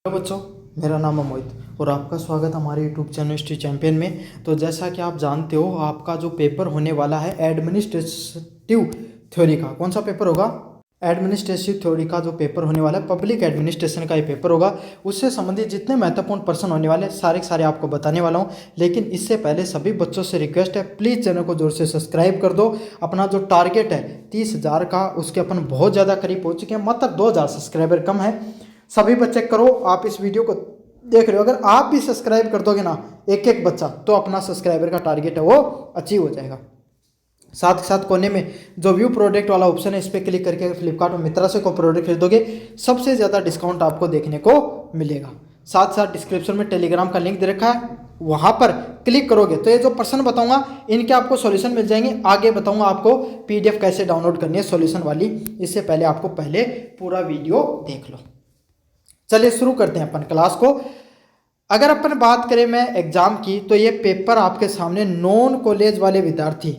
Hello बच्चों, मेरा नाम है मोहित और आपका स्वागत हमारे यूट्यूब चैनल हिस्ट्री चैंपियन में। तो जैसा कि आप जानते हो, आपका जो पेपर होने वाला है एडमिनिस्ट्रेटिव थ्योरी का, कौन सा पेपर होगा? एडमिनिस्ट्रेटिव थ्योरी का जो पेपर होने वाला है, पब्लिक एडमिनिस्ट्रेशन का ये पेपर होगा। उससे संबंधित जितने महत्वपूर्ण प्रश्न होने वाले सारे के सारे आपको बताने वाला हूँ। लेकिन इससे पहले सभी बच्चों से रिक्वेस्ट है, प्लीज़ चैनल को जोर से सब्सक्राइब कर दो। अपना जो टारगेट है 30,000 का, उसके अपन बहुत ज़्यादा करीब पहुँच चुके हैं, मतलब 2,000 सब्सक्राइबर कम है। सभी बच्चे करो, आप इस वीडियो को देख रहे हो, अगर आप भी सब्सक्राइब कर दोगे ना एक एक बच्चा, तो अपना सब्सक्राइबर का टारगेट है वो अचीव हो जाएगा। साथ ही साथ कोने में जो व्यू प्रोडक्ट वाला ऑप्शन है, इस पर क्लिक करके अगर फ्लिपकार्ट और मित्रा से कोई प्रोडक्ट खरीदोगे, सबसे ज़्यादा डिस्काउंट आपको देखने को मिलेगा। साथ साथ डिस्क्रिप्शन में टेलीग्राम का लिंक दे रखा है, वहाँ पर क्लिक करोगे तो ये जो प्रश्न बताऊंगा इनके आपको सॉल्यूशन मिल जाएंगे। आगे बताऊंगा आपको पीडीएफ कैसे डाउनलोड करनी है सॉल्यूशन वाली। इससे पहले आपको पहले पूरा वीडियो देख लो। चलिए शुरू करते हैं अपन क्लास को। अगर अपन बात करें मैं एग्जाम की, तो ये पेपर आपके सामने नॉन कॉलेज वाले विद्यार्थी,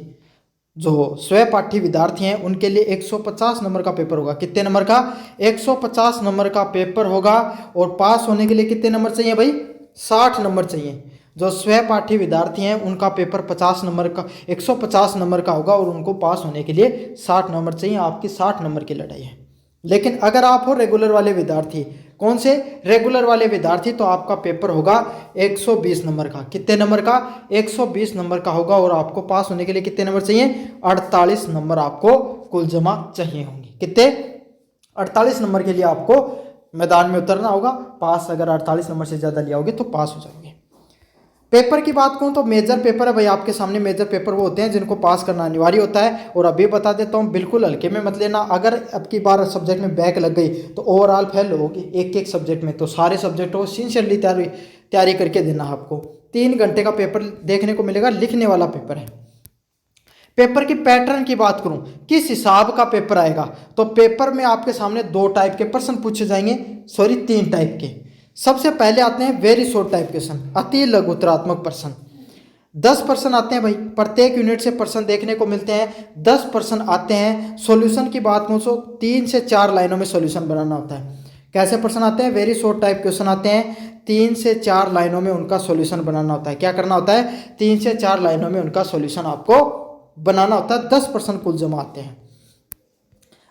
जो स्वयं पाठी विद्यार्थी हैं, उनके लिए 150 नंबर का पेपर होगा। कितने नंबर का? 150 नंबर का पेपर होगा। और पास होने के लिए कितने नंबर चाहिए भाई? 60 नंबर चाहिए। जो स्वयं पाठी विद्यार्थी हैं उनका पेपर 50 नंबर का 150 नंबर का होगा और उनको पास होने के लिए 60 नंबर चाहिए। आपकी 60 नंबर की लड़ाई है। लेकिन अगर आप हो रेगुलर वाले विद्यार्थी, कौन से रेगुलर वाले विद्यार्थी, तो आपका पेपर होगा 120 नंबर का। कितने नंबर का? 120 नंबर का होगा। और आपको पास होने के लिए कितने नंबर चाहिए? 48 नंबर आपको कुल जमा चाहिए होंगे। कितने? 48 नंबर के लिए आपको मैदान में उतरना होगा। पास अगर 48 नंबर से ज़्यादा लिया होगे तो पास हो जाओगे। पेपर की बात करूं तो मेजर पेपर है भाई आपके सामने। मेजर पेपर वो होते हैं जिनको पास करना अनिवार्य होता है। और अभी बता देता हूं, बिल्कुल हल्के में मत लेना। अगर अब की बार सब्जेक्ट में बैक लग गई तो ओवरऑल फेल होगी एक एक सब्जेक्ट में। तो सारे सब्जेक्टों को सिंसियरली तैयारी करके देना है आपको। 3 घंटे का पेपर देखने को मिलेगा, लिखने वाला पेपर है। पेपर की पैटर्न की बात करूं, किस हिसाब का पेपर आएगा, तो पेपर में आपके सामने 2 टाइप के प्रश्न पूछे जाएंगे, सॉरी 3 टाइप के। सबसे पहले आते हैं वेरी शॉर्ट टाइप क्वेश्चन, अति लघु उत्तरात्मक प्रश्न। 10 प्रश्न आते हैं भाई, प्रत्येक यूनिट से प्रश्न देखने को मिलते हैं। 10 प्रश्न आते हैं। सॉल्यूशन की बात करूं तो 3 से 4 लाइनों में सॉल्यूशन बनाना होता है। कैसे प्रश्न आते हैं? वेरी शॉर्ट टाइप क्वेश्चन आते हैं। 3 से 4 लाइनों में उनका सॉल्यूशन बनाना होता है। क्या करना होता है? 3 से 4 लाइनों में उनका सॉल्यूशन आपको बनाना होता है। 10 प्रश्न कुल जमा आते हैं।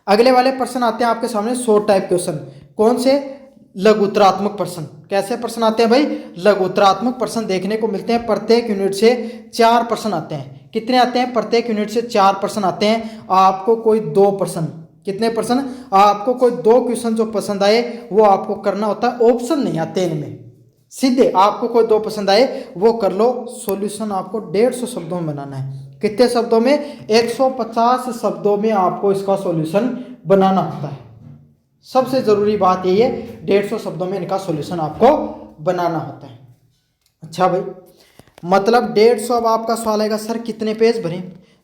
अगले वाले प्रश्न आते हैं आपके सामने शॉर्ट टाइप क्वेश्चन। कौन से? लघुत्तरात्मक प्रश्न। कैसे प्रश्न आते हैं भाई? लघुत्तरात्मक प्रश्न देखने को मिलते हैं। प्रत्येक यूनिट से 4 प्रश्न आते हैं। कितने आते हैं? प्रत्येक यूनिट से 4 प्रश्न आते हैं। आपको कोई 2 प्रश्न, कितने प्रश्न? आपको कोई 2 क्वेश्चन जो पसंद आए वो आपको करना होता है। ऑप्शन नहीं आते इनमें, सीधे आपको कोई 2 पसंद आए वो कर लो। सॉल्यूशन आपको 150 शब्दों में बनाना है। कितने शब्दों में? 150 शब्दों में आपको इसका सॉल्यूशन बनाना होता है। सबसे जरूरी बात यही है, 150 शब्दों में इनका सॉल्यूशन आपको बनाना होता है। अच्छा भाई, मतलब 150। अब आपका सवाल आएगा सर कितने पेज भरें,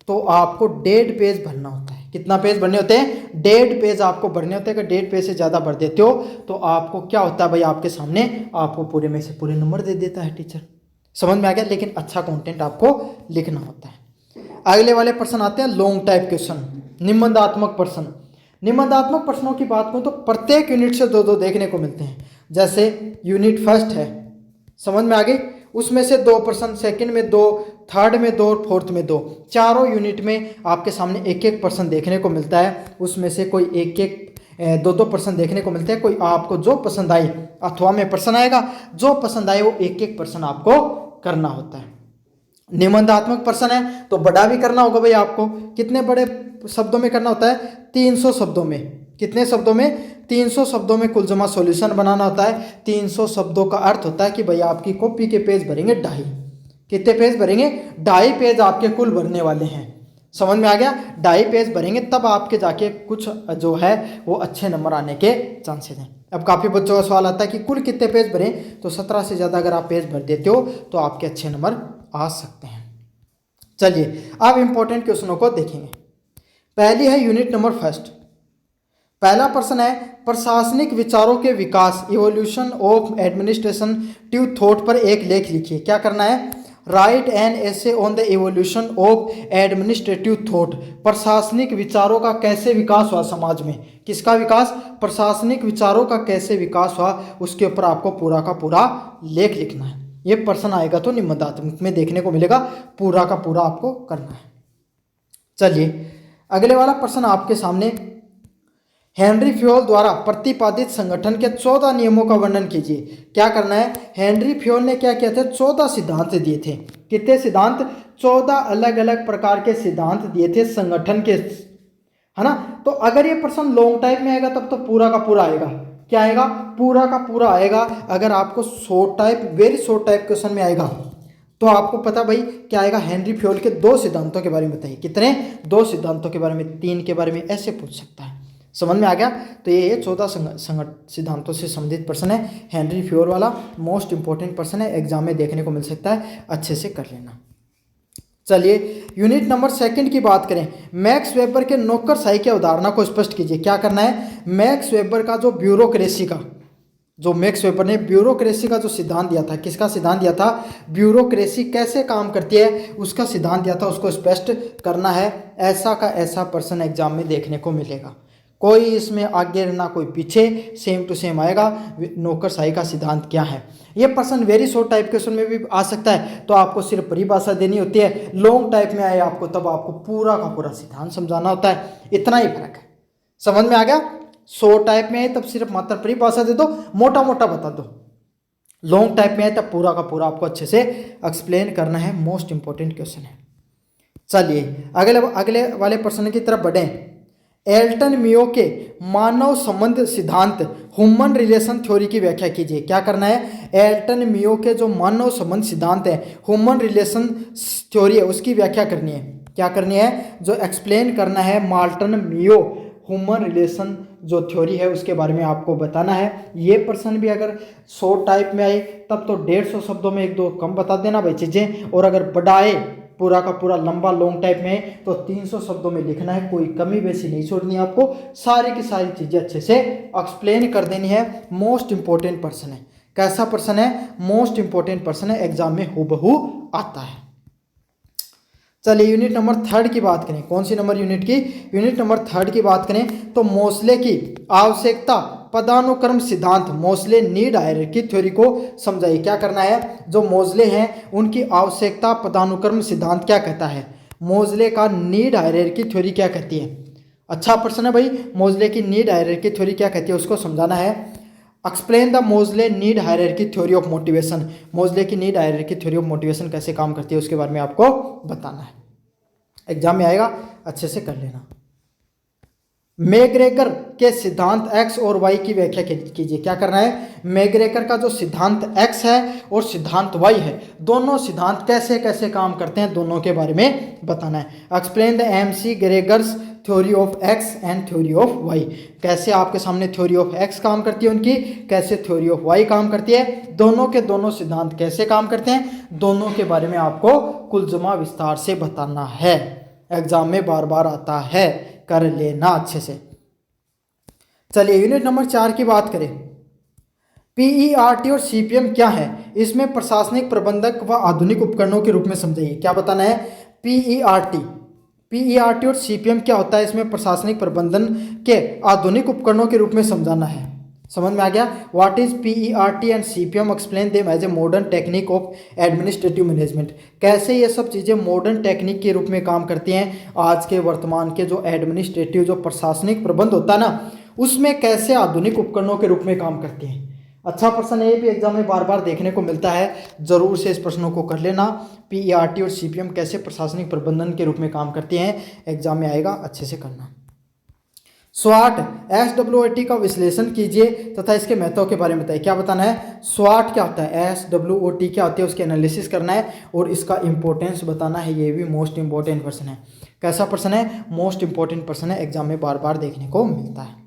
तो आपको 1.5 पेज भरना होता है। कितना पेज भरने होते हैं? 1.5 पेज आपको भरने होते हैं। अगर 1.5 पेज से ज़्यादा भर देते हो तो आपको क्या होता है भाई, आपके सामने आपको पूरे में से पूरे नंबर दे देता है टीचर। समझ में आ गया? लेकिन अच्छा कंटेंट आपको लिखना होता है। अगले वाले प्रश्न आते हैं लॉन्ग टाइप क्वेश्चन, निबंधात्मक प्रश्न। निबंधात्मक प्रश्नों की बात करूं तो प्रत्येक यूनिट से 2-2 देखने को मिलते हैं। जैसे यूनिट फर्स्ट है, समझ में आ गई, उसमें से 2 प्रश्न, सेकंड में 2, थर्ड में 2 और फोर्थ में 2। चारों यूनिट में आपके सामने एक एक प्रश्न देखने को मिलता है। उसमें से कोई एक एक 2-2 प्रश्न देखने को मिलते हैं। कोई आपको जो पसंद आए, अथवा में प्रश्न आएगा, जो पसंद आए वो एक एक प्रश्न आपको करना होता है। निबंधात्मक प्रश्न है तो बड़ा भी करना होगा भाई आपको। कितने बड़े शब्दों में करना होता है? 300 शब्दों में। कितने शब्दों में? 300 शब्दों में कुल जमा सॉल्यूशन बनाना होता है। 300 शब्दों का अर्थ होता है कि भाई आपकी कॉपी के पेज भरेंगे 2.5। कितने पेज भरेंगे? 2.5 पेज आपके कुल भरने वाले हैं। समझ में आ गया? 2.5 पेज भरेंगे तब आपके जाके कुछ जो है वो अच्छे नंबर आने के चांसेस हैं। अब काफ़ी बच्चों का सवाल आता है कि कुल कितने पेज भरें, तो 17 से ज़्यादा अगर आप पेज भर देते हो तो आपके अच्छे नंबर आ सकते हैं। चलिए अब इंपॉर्टेंट क्वेश्चनों को देखेंगे। पहली है यूनिट नंबर फर्स्ट। पहला प्रश्न है प्रशासनिक विचारों के विकास, इवोल्यूशन ऑफ एडमिनिस्ट्रेटिव थॉट पर एक लेख लिखिए। क्या करना है? Right an essay on the evolution of administrative thought, प्रशासनिक विचारों का कैसे विकास हुआ समाज में, किसका विकास, प्रशासनिक विचारों का कैसे विकास हुआ, उसके ऊपर आपको पूरा का पूरा लेख लिखना है। ये प्रश्न आएगा तो निबंधात्मक में देखने को मिलेगा, पूरा का पूरा आपको करना है। चलिए अगले वाला प्रश्न आपके सामने, हेनरी फ्योल द्वारा प्रतिपादित संगठन के 14 नियमों का वर्णन कीजिए। क्या करना है, हेनरी फ्योल ने क्या किया था, 14 सिद्धांत दिए थे। कितने सिद्धांत, 14 अलग अलग प्रकार के सिद्धांत दिए थे संगठन के, है ना। तो अगर ये प्रश्न लॉन्ग टाइप में आएगा तब तो पूरा का पूरा आएगा, क्या आएगा, पूरा का पूरा आएगा। अगर आपको short type, very short type question में आएगा तो आपको पता भाई क्या आएगा, हेनरी फ्योल के 2 सिद्धांतों के बारे में बताइए। कितने, 2 सिद्धांतों के बारे में, 3 के बारे में, ऐसे पूछ सकता है। समझ में आ गया। तो ये 14 सिद्धांतों से संबंधित प्रश्न है, हेनरी फ्योल वाला मोस्ट इंपॉर्टेंट प्रश्न है, एग्जाम में देखने को मिल सकता है, अच्छे से कर लेना। चलिए यूनिट नंबर 2 की बात करें, मैक्स वेबर के नौकरशाही की अवधारणा को स्पष्ट कीजिए। क्या करना है, मैक्स वेबर का जो ब्यूरोक्रेसी का, जो मैक्स वेबर ने ब्यूरोक्रेसी का जो सिद्धांत दिया था, किसका सिद्धांत दिया था, ब्यूरोक्रेसी कैसे काम करती है उसका सिद्धांत दिया था, उसको स्पष्ट करना है। ऐसा का ऐसा प्रश्न एग्जाम में देखने को मिलेगा, कोई इसमें आगे ना कोई पीछे, सेम टू सेम आएगा। नौकरशाही का सिद्धांत क्या है, ये प्रश्न वेरी शॉर्ट टाइप क्वेश्चन में भी आ सकता है, तो आपको सिर्फ परिभाषा देनी होती है। लॉन्ग टाइप में आए आपको तब आपको पूरा का पूरा सिद्धांत समझाना होता है, इतना ही फर्क है। समझ में आ गया। शॉर्ट टाइप में आए तब सिर्फ मात्र परिभाषा दे दो, मोटा मोटा बता दो। लॉन्ग टाइप में आए तब पूरा का पूरा आपको अच्छे से एक्सप्लेन करना है, मोस्ट इंपॉर्टेंट क्वेश्चन है। चलिए अगले वाले प्रश्न की तरफ बढ़ें। एल्टन मियो के मानव संबंध सिद्धांत, ह्यूमन रिलेशन थ्योरी की व्याख्या कीजिए। क्या करना है, एल्टन मियो के जो मानव संबंध सिद्धांत है, ह्यूमन रिलेशन थ्योरी है, उसकी व्याख्या करनी है। क्या करनी है, जो एक्सप्लेन करना है मार्टन मियो ह्यूमन रिलेशन जो थ्योरी है उसके बारे में आपको बताना है। ये प्रश्न भी अगर शॉर्ट टाइप में आए तब तो 150 शब्दों में 1-2 कम बता देना भाई चीज़ें, और अगर बड़ा आए पूरा का पूरा लंबा लॉन्ग टाइप में तो 300 शब्दों में लिखना है, कोई कमी बेसी नहीं छोड़नी है आपको, सारी की सारी चीज़ें अच्छे से एक्सप्लेन कर देनी है। मोस्ट इंपॉर्टेंट प्रश्न है, कैसा प्रश्न है, मोस्ट इंपॉर्टेंट प्रश्न है, एग्जाम में हूबहू आता है। चलिए यूनिट नंबर 3 की बात करें, कौन सी नंबर यूनिट की, यूनिट नंबर 3 की बात करें तो मोसले की आवश्यकता पदानुक्रम सिद्धांत, मोसले नीड हायरार्की थ्योरी को समझाइए। क्या करना है, जो मोसले हैं उनकी आवश्यकता पदानुक्रम सिद्धांत क्या कहता है, मोसले का नीड हायरार्की थ्योरी क्या कहती है। अच्छा प्रश्न है भाई, मोसले की नीड हायरार्की थ्योरी क्या कहती है उसको समझाना है। Explain the Maslow need hierarchy theory of motivation, Maslow की need hierarchy theory of motivation कैसे काम करती है उसके बारे में आपको बताना है, एग्जाम में आएगा, अच्छे से कर लेना। मैग्रेगर के सिद्धांत एक्स और वाई की व्याख्या कीजिए। क्या करना है, मैग्रेगर का जो सिद्धांत एक्स है और सिद्धांत वाई है, दोनों सिद्धांत कैसे कैसे काम करते हैं दोनों के बारे में बताना है। Explain the MC Gregor's theory of X and theory of Y, कैसे आपके सामने थ्योरी ऑफ एक्स काम करती है उनकी, कैसे थ्योरी ऑफ वाई काम करती है, दोनों के दोनों सिद्धांत कैसे काम करते हैं, दोनों के बारे में आपको कुलजमा विस्तार से बताना है, एग्जाम में बार बार आता है, कर लेना अच्छे से। चलिए यूनिट नंबर 4 की बात करें, PERT और CPM क्या है, इसमें प्रशासनिक प्रबंधक व आधुनिक उपकरणों के रूप में समझाइए। क्या बताना है, PERT और CPM क्या होता है, इसमें प्रशासनिक प्रबंधन के आधुनिक उपकरणों के रूप में समझाना है। समझ में आ गया। What is PERT and CPM, explain them as a modern technique of administrative management, कैसे ये सब चीज़ें मॉडर्न टेक्निक के रूप में काम करती हैं, आज के वर्तमान के जो एडमिनिस्ट्रेटिव जो प्रशासनिक प्रबंध होता है ना उसमें कैसे आधुनिक उपकरणों के रूप में काम करती हैं। अच्छा प्रश्न है, ये भी एग्जाम में बार बार देखने को मिलता है, जरूर से इस प्रश्नों को कर लेना। PERT और CPM कैसे प्रशासनिक प्रबंधन के रूप में काम करती हैं, एग्जाम में आएगा, अच्छे से करना। SWOT SWOT का विश्लेषण कीजिए तथा इसके महत्व के बारे में बताइए। क्या बताना है, SWOT क्या होता है, SWOT क्या होती है, उसके एनालिसिस करना है और इसका इंपॉर्टेंस बताना है। ये भी मोस्ट इंपॉर्टेंट प्रश्न है। कैसा प्रश्न है, मोस्ट इंपॉर्टेंट प्रश्न है, एग्जाम में बार बार देखने को मिलता है।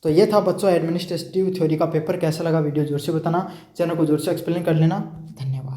तो ये था बच्चों एडमिनिस्ट्रेटिव थ्योरी का पेपर। कैसा लगा वीडियो जोर से बताना, चैनल को जोर से एक्सप्लेन कर लेना। धन्यवाद।